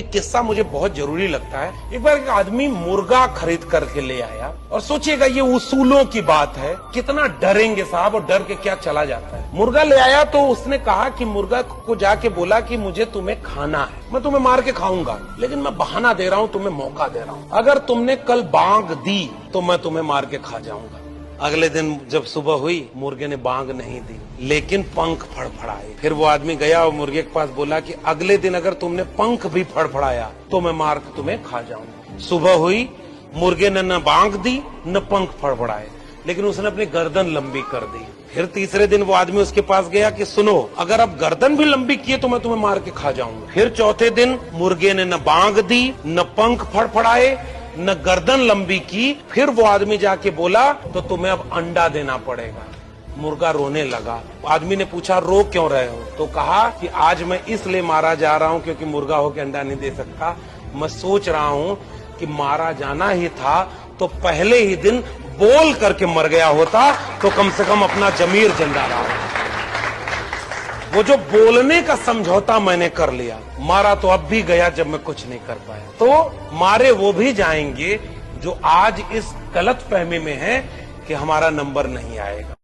एक किस्सा मुझे बहुत जरूरी लगता है। एक बार एक आदमी मुर्गा खरीद करके ले आया, और सोचिएगा ये उसूलों की बात है, कितना डरेंगे साहब, और डर के क्या चला जाता है। मुर्गा ले आया तो उसने कहा कि मुर्गा को जाके बोला कि मुझे तुम्हें खाना है, मैं तुम्हें मार के खाऊंगा, लेकिन मैं बहाना दे रहा हूँ, तुम्हें मौका दे रहा हूँ, अगर तुमने कल बांग दी तो मैं तुम्हें मार के खा जाऊंगा। अगले दिन जब सुबह हुई, मुर्गे ने बांग नहीं दी, लेकिन पंख फड़फड़ाए। फिर वो आदमी गया और मुर्गे के पास बोला कि अगले दिन अगर तुमने पंख भी फड़फड़ाया तो मैं मार के तुम्हें खा जाऊंगा। सुबह हुई, मुर्गे ने न बांग दी न पंख फड़फड़ाए, लेकिन उसने अपनी गर्दन लंबी कर दी। फिर तीसरे दिन वो आदमी उसके पास गया कि सुनो, अगर अब गर्दन भी लंबी किए तो मैं तुम्हें मार के खा जाऊंगा। फिर चौथे दिन मुर्गे ने न बांग दी, न पंख फड़फड़ाए, न गर्दन लंबी की। फिर वो आदमी जाके बोला तो तुम्हें अब अंडा देना पड़ेगा। मुर्गा रोने लगा। आदमी ने पूछा रो क्यों रहे हो? तो कहा कि आज मैं इसलिए मारा जा रहा हूं क्योंकि मुर्गा होकर अंडा नहीं दे सकता। मैं सोच रहा हूं कि मारा जाना ही था तो पहले ही दिन बोल करके मर गया होता तो कम से कम अपना जमीर जिंदा रहा। वो जो बोलने का समझौता मैंने कर लिया, मारा तो अब भी गया जब मैं कुछ नहीं कर पाया। तो मारे वो भी जाएंगे जो आज इस गलत फहमी में है कि हमारा नंबर नहीं आएगा।